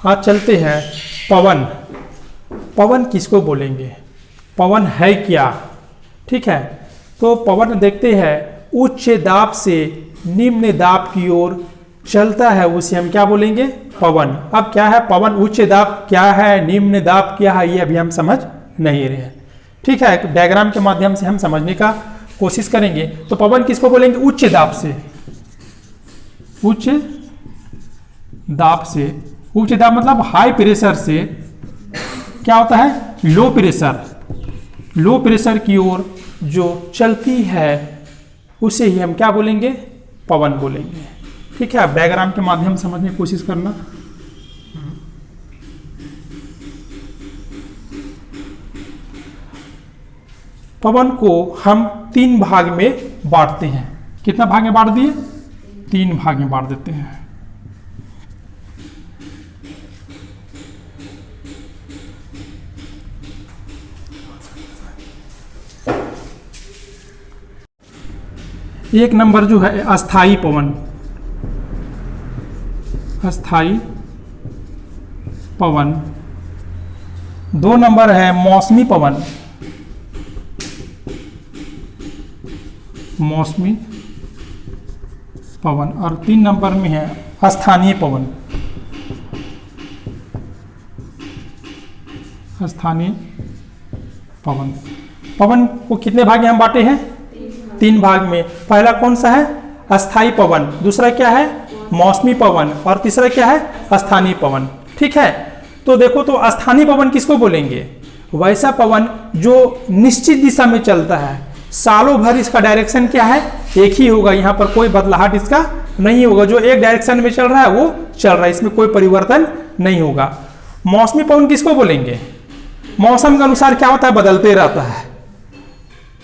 आज चलते हैं पवन। पवन किसको बोलेंगे, पवन है क्या, ठीक है। तो पवन देखते हैं उच्च दाब से निम्न दाब की ओर चलता है, उसे हम क्या बोलेंगे, पवन। अब क्या है पवन, उच्च दाब क्या है, निम्न दाब क्या है, ये अभी हम समझ नहीं रहे हैं, ठीक है। डायग्राम के माध्यम से हम समझने का कोशिश करेंगे। तो पवन किसको बोलेंगे, उच्च दाब से, उच्च दाब से, उच्च दाब मतलब हाई प्रेशर से क्या होता है, लो प्रेशर, लो प्रेशर की ओर जो चलती है उसे ही हम क्या बोलेंगे, पवन बोलेंगे, ठीक है। आप डायग्राम के माध्यम से समझने की कोशिश करना। पवन को हम 3 भाग में बांटते हैं। कितना भाग में बांट दिए, 3 भाग में बांट देते हैं। एक नंबर जो है अस्थाई पवन, अस्थाई पवन। 2 नंबर है मौसमी पवन, मौसमी पवन। और 3 नंबर में है स्थानीय पवन, स्थानीय पवन। पवन को कितने भाग में हम बांटे हैं, 3 भाग में। पहला कौन सा है, अस्थाई पवन, दूसरा क्या है मौसमी पवन, और तीसरा क्या है स्थानीय पवन, ठीक है। तो देखो, तो स्थानीय पवन किसको बोलेंगे, वैसा पवन जो निश्चित दिशा में चलता है, सालों भर इसका डायरेक्शन क्या है, एक ही होगा, यहाँ पर कोई बदलाहट इसका नहीं होगा, जो एक डायरेक्शन में चल रहा है वो चल रहा है, इसमें कोई परिवर्तन नहीं होगा। मौसमी पवन किसको बोलेंगे, मौसम के अनुसार क्या होता है, बदलते रहता है,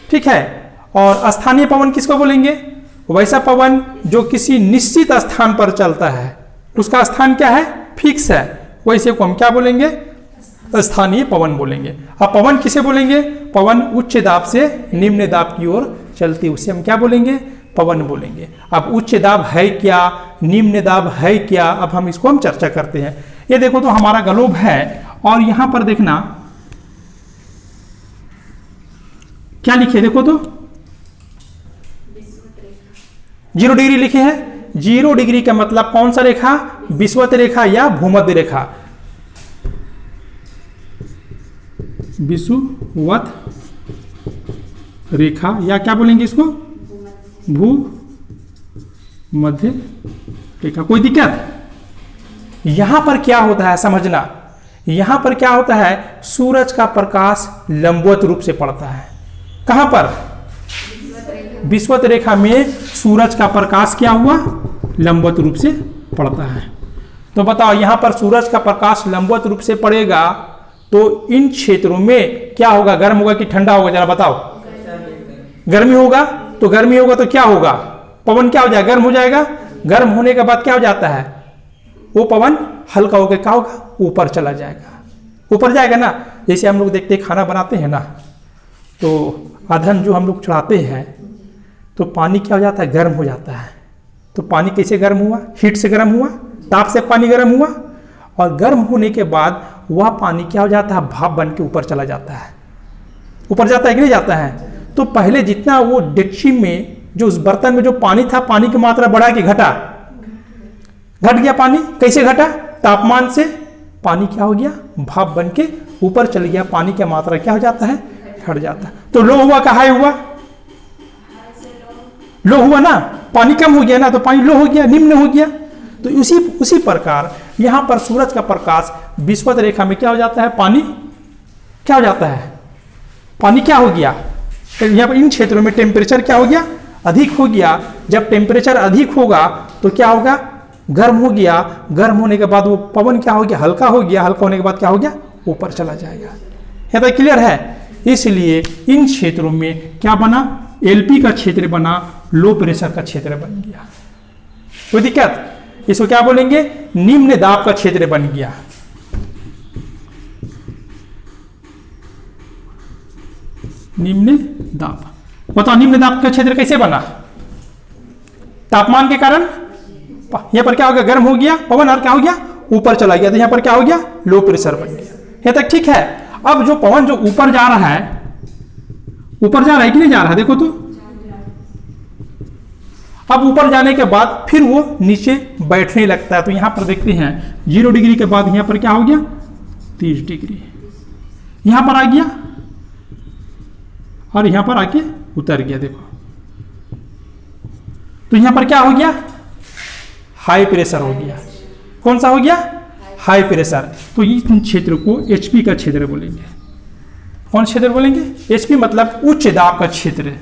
ठीक है। और स्थानीय पवन किसको बोलेंगे, वैसा पवन जो किसी निश्चित स्थान पर चलता है, उसका स्थान क्या है, फिक्स है, वैसे को हम क्या बोलेंगे, स्थानीय पवन बोलेंगे। अब पवन किसे बोलेंगे, पवन उच्च दाब से निम्न दाब की ओर चलती है, उसे हम क्या बोलेंगे, पवन बोलेंगे। अब उच्च दाब है क्या, निम्न दाब है क्या, अब हम इसको हम चर्चा करते हैं। ये देखो, तो हमारा ग्लोब है और यहां पर देखना क्या लिखे, देखो तो 0 डिग्री लिखे हैं। 0 डिग्री का मतलब कौन सा रेखा, विषुवत रेखा या भूमध्य रेखा, विषुवत रेखा या क्या बोलेंगे इसको, भूमध्य रेखा। कोई दिक्कत, यहां पर क्या होता है समझना, यहां पर क्या होता है, सूरज का प्रकाश लंबवत रूप से पड़ता है। कहां पर, विषुवत रेखा में सूरज का प्रकाश क्या हुआ, लंबवत रूप से पड़ता है। तो बताओ, यहां पर सूरज का प्रकाश लंबवत रूप से पड़ेगा तो इन क्षेत्रों में क्या होगा, गर्म होगा कि ठंडा होगा, जरा बताओ। गर्मी होगा, तो गर्मी होगा तो क्या होगा, पवन क्या हो जाएगा, गर्म हो जाएगा। गर्म होने के बाद क्या हो जाता है, वो पवन हल्का होकर क्या होगा, ऊपर चला जाएगा, ऊपर जाएगा ना। जैसे हम लोग देखते खाना बनाते हैं ना, तो ईंधन जो हम लोग चढ़ाते हैं तो पानी क्या हो जाता है, गर्म हो जाता है। तो पानी कैसे गर्म हुआ, हीट से गर्म हुआ, ताप से पानी गर्म हुआ, और गर्म होने के बाद वह पानी क्या हो जाता है, भाप बन के ऊपर चला जाता है, ऊपर जाता है कि नहीं जाता है। तो पहले जितना वो डेक्ची में जो उस बर्तन में जो पानी था, पानी की मात्रा बढ़ा कि घटा, घट गया पानी, कैसे घटा, तापमान से पानी क्या हो गया, भाप बन के ऊपर चल गया, पानी की मात्रा क्या हो जाता है, घट जाता है। तो लो हुआ का हाई हुआ, लो हुआ ना, पानी कम हो गया ना, तो पानी लो हो गया, निम्न हो गया। तो उसी प्रकार यहां पर सूरज का प्रकाश विषुवत रेखा में क्या हो जाता है, पानी क्या हो जाता है, पानी क्या हो गया, यहां पर इन क्षेत्रों में टेम्परेचर क्या हो गया, अधिक हो गया। जब टेम्परेचर अधिक होगा तो क्या होगा, गर्म हो गया, गर्म होने के बाद वो पवन क्या हो गया, हल्का हो गया, हल्का होने के बाद क्या हो गया, ऊपर चला जाएगा। यह तो क्लियर है। इसलिए इन क्षेत्रों में क्या बना, एलपी का क्षेत्र बना, लो प्रेशर का क्षेत्र बन गया। कोई दिक्कत, इसको क्या बोलेंगे, निम्न दाब का क्षेत्र बन गया। निम्न दाब, बताओ निम्न दाब का क्षेत्र कैसे बना, तापमान के कारण यहां पर क्या हो गया, गर्म हो गया पवन, और क्या हो गया, ऊपर चला गया, तो यहां पर क्या हो गया, लो प्रेशर बन गया। यहां तक ठीक है। अब जो पवन जो ऊपर जा रहा है, ऊपर जा रहा है कि नहीं जा रहा है, देखो तो। अब ऊपर जाने के बाद फिर वो नीचे बैठने लगता है, तो यहां पर देखते हैं 0 डिग्री के बाद यहां पर क्या हो गया, 30 डिग्री, यहां पर आ गया और यहां पर आके उतर गया। देखो तो यहां पर क्या हो गया, हाई प्रेशर हो गया। कौन सा हो गया, हाई प्रेशर। तो इस क्षेत्र को एचपी का क्षेत्र बोलेंगे। कौन क्षेत्र बोलेंगे, एचपी मतलब उच्च दाब का क्षेत्र,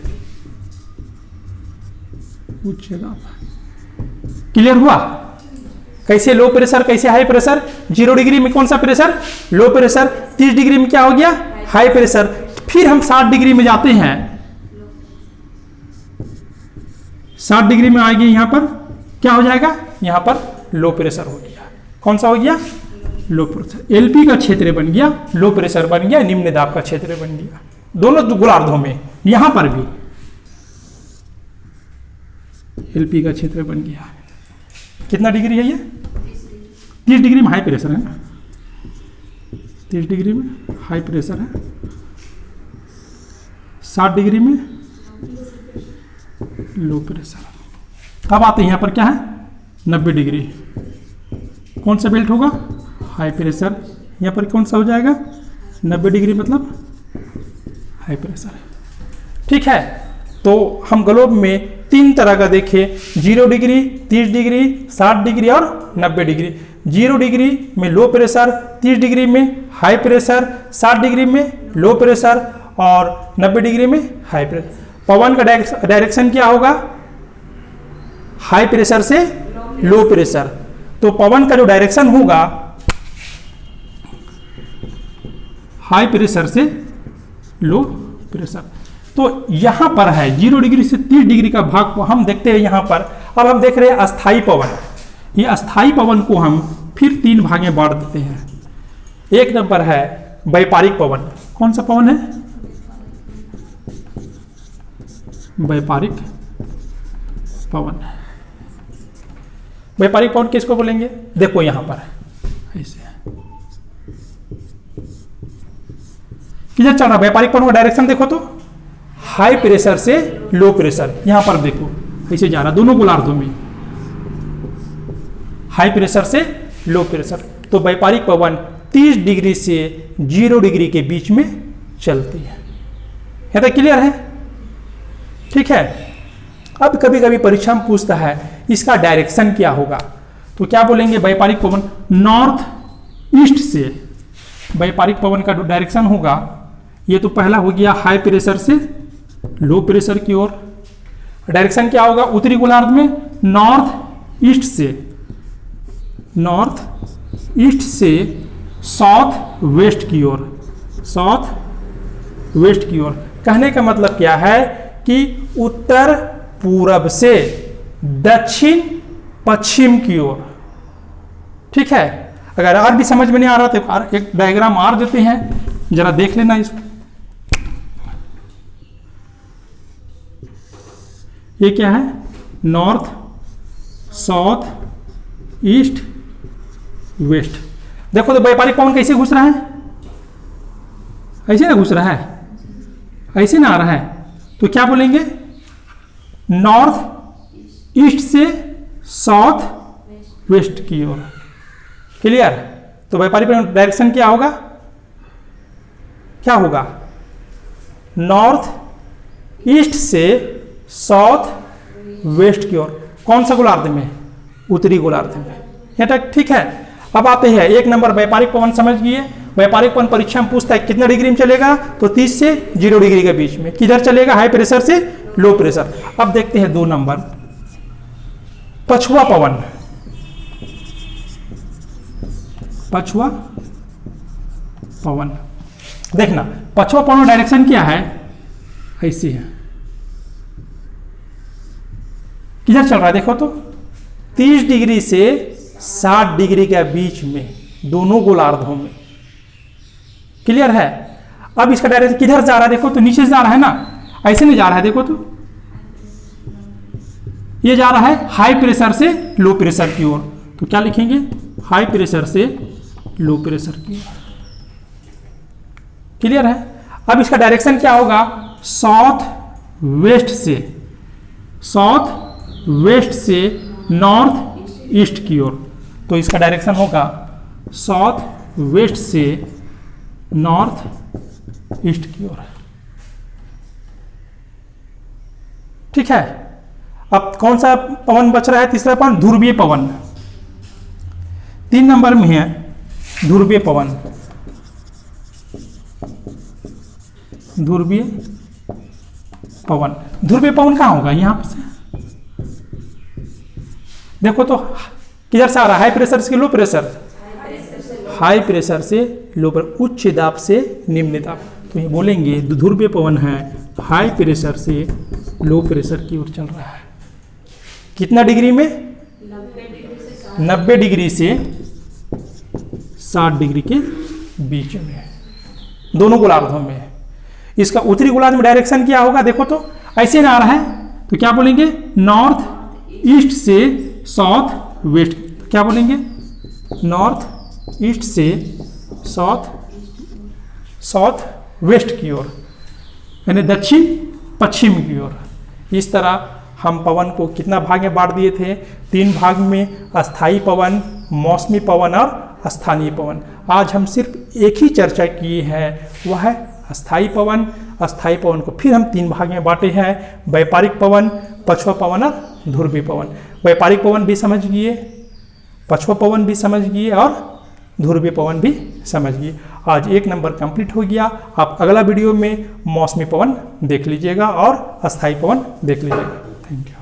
उच्च दाब। क्लियर हुआ, कैसे लो प्रेशर कैसे हाई प्रेशर। 0 डिग्री में कौन सा प्रेशर, लो प्रेशर। 30 डिग्री में क्या हो गया, हाई प्रेशर। फिर हम 60 डिग्री में जाते हैं, 60 डिग्री में आएंगे, यहां पर क्या हो जाएगा, यहां पर लो प्रेशर हो गया। कौन सा हो गया, लो प्रेशर। एलपी का क्षेत्र बन गया, लो प्रेशर बन गया, निम्न दाब का क्षेत्र बन गया, दोनों गोलार्धों में। यहां पर भी एलपी का क्षेत्र बन गया। कितना डिग्री है ये, 30 डिग्री में हाई प्रेशर है ना, 30 डिग्री में हाई प्रेशर है, 60 डिग्री में लो प्रेशर। अब आते हैं यहां पर क्या है, 90 डिग्री। कौन सा बेल्ट होगा, हाई प्रेशर। यहां पर कौन सा हो जाएगा, 90 डिग्री मतलब हाई प्रेशर। ठीक है, तो हम ग्लोब में 3 तरह का देखे, 0 डिग्री, 30 डिग्री, 60 डिग्री और 90 डिग्री। 0 डिग्री में लो प्रेशर, 30 डिग्री में हाई प्रेशर, 60 डिग्री में लो प्रेशर और 90 डिग्री में हाई प्रेशर। पवन का डायरेक्शन क्या होगा, हाई प्रेशर से लो प्रेशर। तो पवन का जो डायरेक्शन होगा हाई प्रेशर से लो प्रेशर। तो यहां पर है 0 डिग्री से 30 डिग्री का भाग को हम देखते हैं यहां पर। अब हम देख रहे हैं अस्थाई पवन। ये अस्थाई पवन को हम फिर 3 भाग में बांट देते हैं। एक नंबर है व्यापारिक पवन। कौन सा पवन है, व्यापारिक पवन। व्यापारिक पवन किसको बोलेंगे, देखो यहां पर ऐसे किधर चल रहा है व्यापारिक पवन का डायरेक्शन, देखो तो हाई प्रेशर से लो प्रेशर। यहां पर देखो ऐसे जा रहा, दोनों गोलार्धों में हाई प्रेशर से लो प्रेशर। तो व्यापारिक पवन 30 डिग्री से 0 डिग्री के बीच में चलती है। यह तो क्लियर है, ठीक है। अब कभी कभी परीक्षा में पूछता है इसका डायरेक्शन क्या होगा, तो क्या बोलेंगे, व्यापारिक पवन नॉर्थ ईस्ट से व्यापारिक पवन का डायरेक्शन होगा। ये तो पहला हो गया हाई प्रेशर से लो प्रेशर की ओर। डायरेक्शन क्या होगा, उत्तरी गोलार्ध में नॉर्थ ईस्ट से साउथ वेस्ट की ओर, साउथ वेस्ट की ओर। कहने का मतलब क्या है कि उत्तर पूरब से दक्षिण पश्चिम की ओर। ठीक है, अगर और भी समझ में नहीं आ रहा तो एक डायग्राम और देते हैं, जरा देख लेना इसको। ये क्या है, नॉर्थ साउथ ईस्ट वेस्ट। देखो तो व्यापारिक पवन कैसे घुस रहा है, ऐसे ना घुस रहा है, ऐसे ना आ रहा है। तो क्या बोलेंगे, नॉर्थ ईस्ट से साउथ वेस्ट की ओर। क्लियर। तो व्यापारिक डायरेक्शन क्या होगा, क्या होगा, नॉर्थ ईस्ट से साउथ वेस्ट की ओर। कौन सा गोलार्ध में, उत्तरी गोलार्ध में। यहाँ तक ठीक है। अब आते हैं 1 नंबर व्यापारिक पवन समझ गए। व्यापारिक पवन परीक्षा में पूछता है कितना डिग्री में चलेगा, तो 30 से 0 डिग्री के बीच में। किधर चलेगा, हाई प्रेशर से लो प्रेशर। अब देखते हैं 2 नंबर पछुआ पवन। पछुआ पवन देखना, पछुआ पवन डायरेक्शन क्या है, ऐसी है, किधर चल रहा है देखो तो 30 डिग्री से 60 डिग्री के बीच में, दोनों गोलार्धों में। क्लियर है। अब इसका डायरेक्शन किधर जा रहा है देखो तो, नीचे से जा रहा है ना, ऐसे नहीं जा रहा है देखो तो, ये जा रहा है हाई प्रेशर से लो प्रेशर की ओर। तो क्या लिखेंगे, हाई प्रेशर से लो प्रेशर की ओर। क्लियर है? अब इसका डायरेक्शन क्या होगा? साउथ वेस्ट से नॉर्थ ईस्ट की ओर। तो इसका डायरेक्शन होगा साउथ वेस्ट से नॉर्थ ईस्ट की ओर। ठीक है। अब कौन सा पवन बच रहा है? तीसरा पवन ध्रुवीय पवन। 3 नंबर में है ध्रुवीय पवन। ध्रुवीय पवन, ध्रुवीय पवन कहाँ होगा? यहां से देखो तो किधर से आ रहा है? हाई प्रेशर से लो प्रेशर? हाई प्रेशर से लो पर, उच्च दाब से निम्न दाब। तो ये बोलेंगे ध्रुवीय पवन है हाई प्रेशर से लो प्रेशर की ओर चल रहा है। कितना डिग्री में? 90 डिग्री से 60 डिग्री के बीच में, दोनों गोलार्धों में। इसका उत्तरी गोलार्ध में डायरेक्शन क्या होगा? देखो तो ऐसे ना आ रहा है, तो क्या बोलेंगे? नॉर्थ ईस्ट से साउथ वेस्ट। क्या बोलेंगे? नॉर्थ ईस्ट से साउथ वेस्ट की ओर, यानी दक्षिण पश्चिम की ओर। इस तरह हम पवन को कितना भाग में बांट दिए थे? 3 भाग में, अस्थाई पवन, मौसमी पवन और स्थानीय पवन। आज हम सिर्फ एक ही चर्चा किए हैं, वह है अस्थाई पवन। अस्थाई पवन को फिर हम 3 भाग में बांटे हैं, व्यापारिक पवन, पछुआ पवन और ध्रुवीय पवन। व्यापारिक पवन भी समझ गए, पछुआ पवन भी समझ गए और ध्रुवीय पवन भी समझ गए। आज 1 नंबर कंप्लीट हो गया। आप अगला वीडियो में मौसमी पवन देख लीजिएगा और अस्थाई पवन देख लीजिएगा। Thank you.